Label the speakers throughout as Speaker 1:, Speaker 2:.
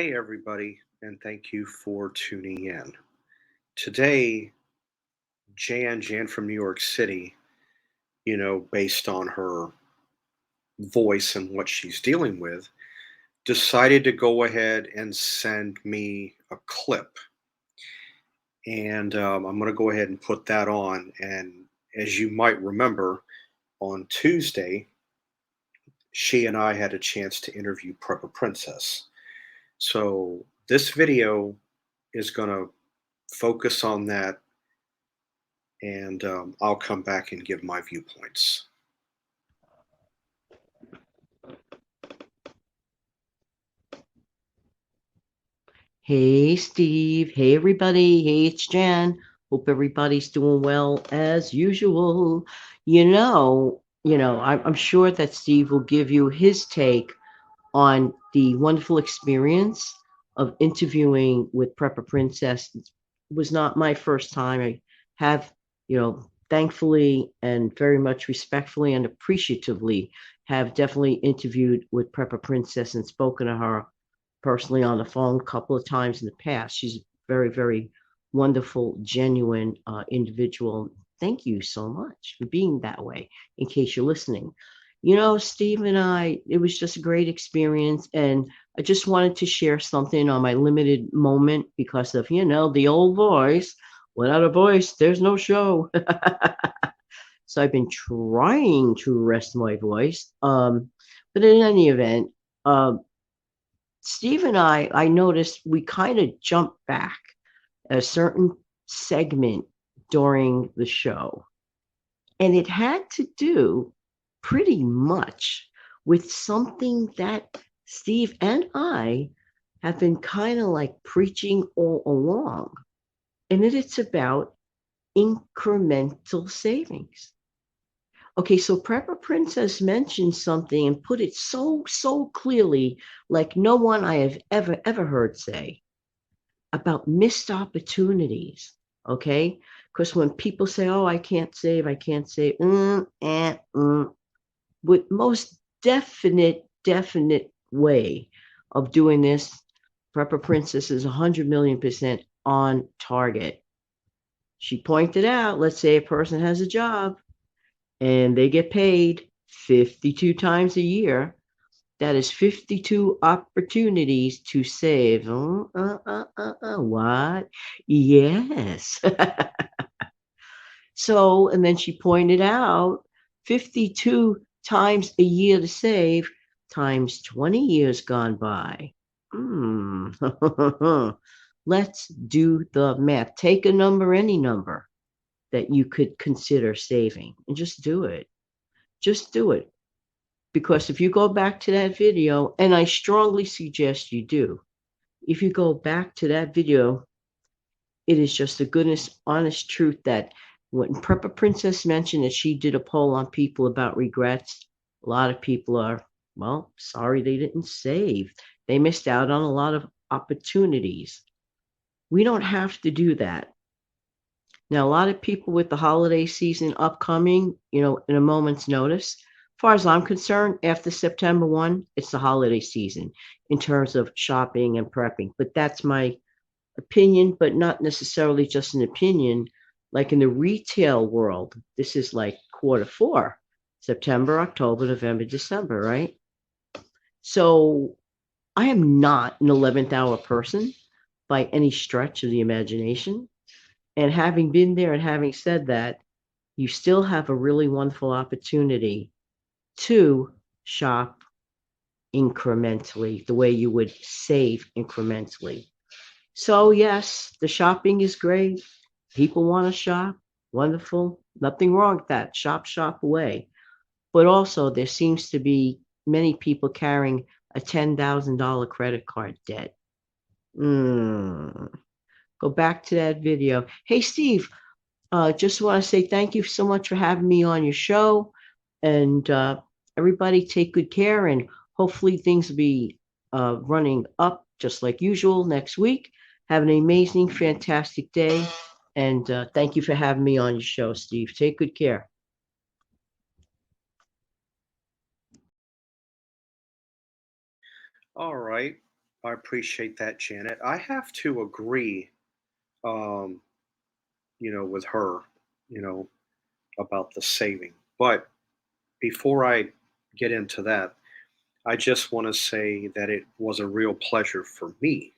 Speaker 1: Hey, everybody, and thank you for tuning in. Today, Jan from New York City, based on her voice and what she's dealing with, decided to go ahead and send me a clip. And I'm going to go ahead and put that on. And as you might remember, on Tuesday, she and I had a chance to interview Prepper Princess. So this video is going to focus on that, and I'll come back and give my viewpoints.
Speaker 2: Hey, Steve. Hey, everybody. Hey, it's Jan. Hope everybody's doing well as usual. I'm sure that Steve will give you his take on the wonderful experience of interviewing with Prepper Princess. It was not my first time. I have, thankfully and very much respectfully and appreciatively have definitely interviewed with Prepper Princess and spoken to her personally on the phone a couple of times in the past. She's a very, very wonderful, genuine individual. Thank you so much for being that way, in case you're listening. Steve and it was just a great experience. And I just wanted to share something on my limited moment because of, the old voice. Without a voice, there's no show. So I've been trying to rest my voice. But in any event, Steve and I noticed we kind of jumped back a certain segment during the show. And it had to do pretty much with something that Steve and I have been kind of like preaching all along. And it's about incremental savings. Okay, so Prepper Princess mentioned something and put it so clearly, like no one I have ever heard say about missed opportunities. Okay, because when people say, "Oh, I can't save," with most definite way of doing this, Prepper Princess is 100 million% on target. She pointed out, let's say a person has a job and they get paid 52 times a year. That is 52 opportunities to save. What? Yes. So, and then she pointed out 52 times a year to save times 20 years gone by. Let's do the math. Take a number, any number that you could consider saving, and just do it. Just do it. Because if you go back to that video, and I strongly suggest you do, if you go back to that video, it is just the goodness, honest truth that when Prepper Princess mentioned that she did a poll on people about regrets, a lot of people are, well, sorry they didn't save. They missed out on a lot of opportunities. We don't have to do that. Now, a lot of people with the holiday season upcoming, in a moment's notice, as far as I'm concerned, after September 1, it's the holiday season in terms of shopping and prepping. But that's my opinion, but not necessarily just an opinion. Like in the retail world, this is like quarter four, September, October, November, December, right? So I am not an 11th hour person by any stretch of the imagination. And having been there and having said that, you still have a really wonderful opportunity to shop incrementally, the way you would save incrementally. So, yes, the shopping is great. People want to shop. Wonderful. Nothing wrong with that. Shop away. But also, there seems to be many people carrying a $10,000 credit card debt. Go back to that video. Hey, Steve, just want to say thank you so much for having me on your show. And everybody take good care. And hopefully things will be running up just like usual next week. Have an amazing, fantastic day. And thank you for having me on your show, Steve. Take good care.
Speaker 1: All right. I appreciate that, Janet. I have to agree, um, with her, you know, about the saving. But before I get into that, I just want to say that it was a real pleasure for me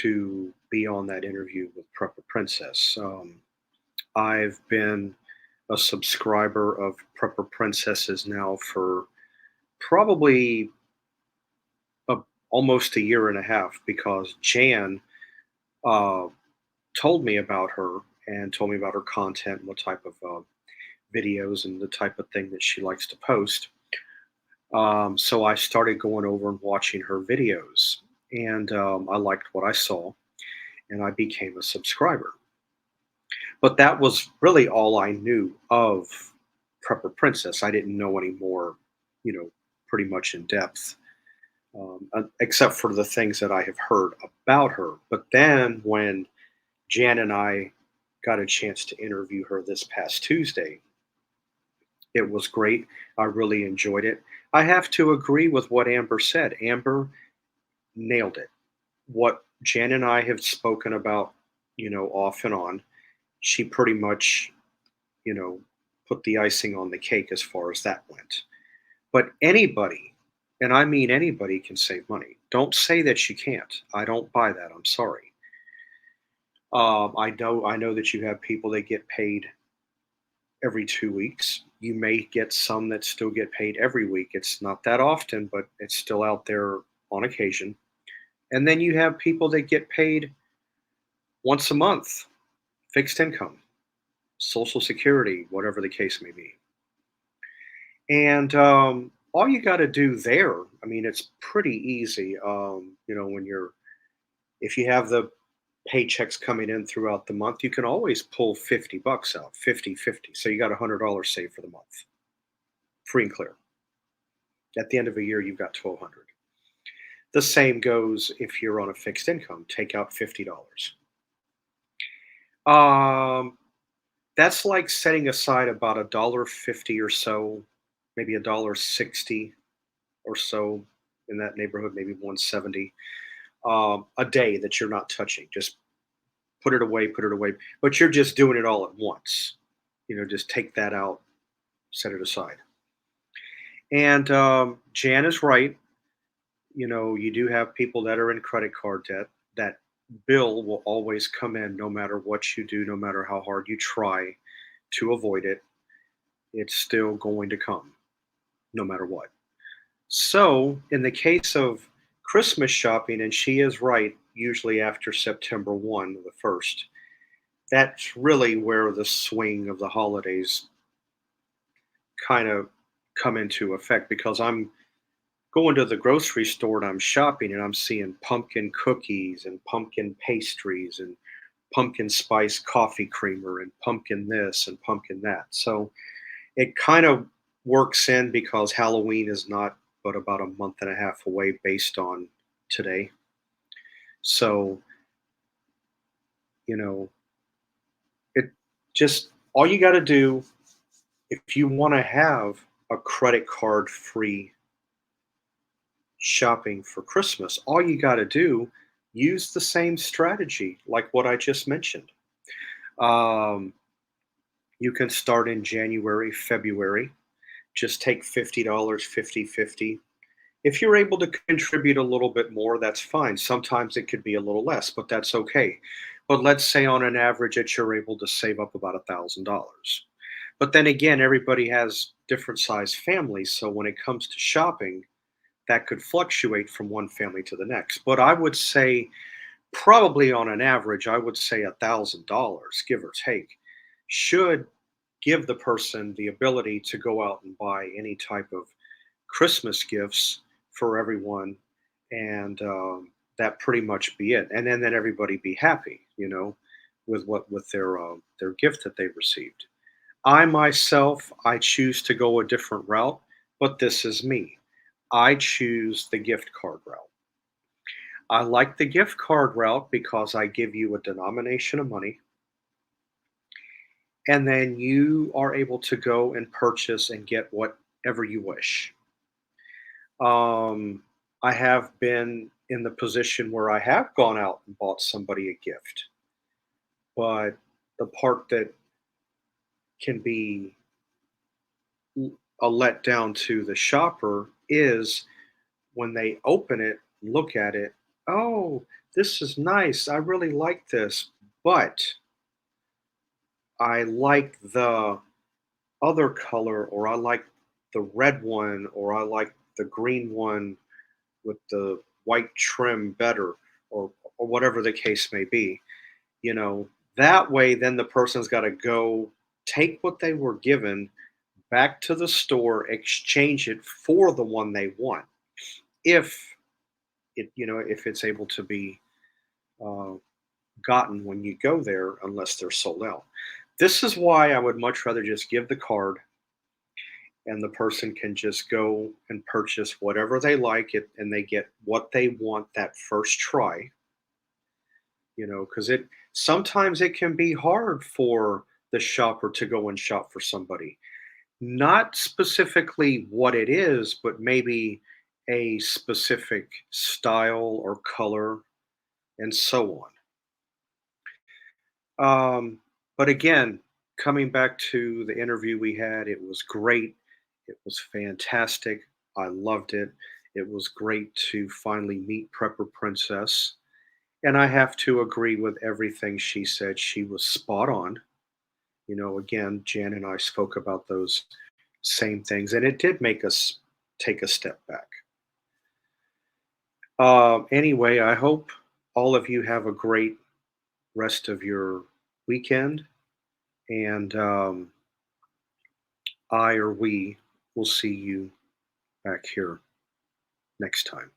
Speaker 1: to be on that interview with Prepper Princess. I've been a subscriber of Prepper Princesses now for probably a, almost a year and a half because Jan uh, told me about her and told me about her content, what type of videos and the type of thing that she likes to post. So I started going over and watching her videos, and I liked what I saw, and I became a subscriber. But that was really all I knew of Prepper Princess. I didn't know any more, pretty much in depth, except for the things that I have heard about her. But then when Jan and I got a chance to interview her this past Tuesday, it was great. I really enjoyed it. I have to agree with what Amber said. Amber nailed it. What Jan and I have spoken about, off and on, she pretty much, you know, put the icing on the cake as far as that went. But anybody, and I mean anybody, can save money. Don't say that you can't. I don't buy that. I'm sorry. I know that you have people that get paid every 2 weeks. You may get some that still get paid every week. It's not that often, but it's still out there on occasion. And then you have people that get paid once a month, fixed income, Social Security, whatever the case may be. And all you got to do there, I mean, it's pretty easy. When if you have the paychecks coming in throughout the month, you can always pull $50 out, 50-50. So you got $100 saved for the month, free and clear. At the end of a year, you've got 1,200. The same goes if you're on a fixed income, take out $50. Um, that's like setting aside about $1.50 or so, maybe $1.60 or so, in that neighborhood, maybe 170 a day that you're not touching. Just put it away. But you're just doing it all at once. Just take that out, set it aside. And Jan is right. You do have people that are in credit card debt. That bill will always come in no matter what you do, no matter how hard you try to avoid it. It's still going to come no matter what. So, in the case of Christmas shopping, and she is right, usually after September 1, the 1st, that's really where the swing of the holidays kind of come into effect because I'm going to the grocery store and I'm shopping and I'm seeing pumpkin cookies and pumpkin pastries and pumpkin spice coffee creamer and pumpkin this and pumpkin that. So it kind of works in because Halloween is not but about a month and a half away based on today. So, you know, it just all you got to do if you want to have a credit card free shopping for Christmas, all you got to do use the same strategy like what I just mentioned. Um, you can start in January, February. Just take $50, 50-50. If you're able to contribute a little bit more, that's fine. Sometimes it could be a little less, but that's okay. But let's say on an average that you're able to save up about $1,000. But then again, everybody has different size families. So when it comes to shopping, that could fluctuate from one family to the next. But I would say, probably on an average, I would say $1,000, give or take, should give the person the ability to go out and buy any type of Christmas gifts for everyone, and that pretty much be it. And then everybody be happy, with their gift that they received. I myself, I choose to go a different route, but this is me. I choose the gift card route. I like the gift card route because I give you a denomination of money, and then you are able to go and purchase and get whatever you wish. Um, I have been in the position where I have gone out and bought somebody a gift, but the part that can be a letdown to the shopper is when they open it, look at it, oh, this is nice. I really like this, but I like the other color, or I like the red one, or I like the green one with the white trim better, or whatever the case may be. You know, that way, then the person's got to go take what they were given back to the store, exchange it for the one they want. If if it's able to be uh, gotten when you go there, unless they're sold out. This is why I would much rather just give the card and the person can just go and purchase whatever they like it and they get what they want that first try, because it sometimes it can be hard for the shopper to go and shop for somebody. Not specifically what it is, but maybe a specific style or color and so on. But again, coming back to the interview we had, it was great. It was fantastic. I loved it. It was great to finally meet Prepper Princess. And I have to agree with everything she said. She was spot on. Again, Jan and I spoke about those same things, and it did make us take a step back. Anyway, I hope all of you have a great rest of your weekend, and I or we will see you back here next time.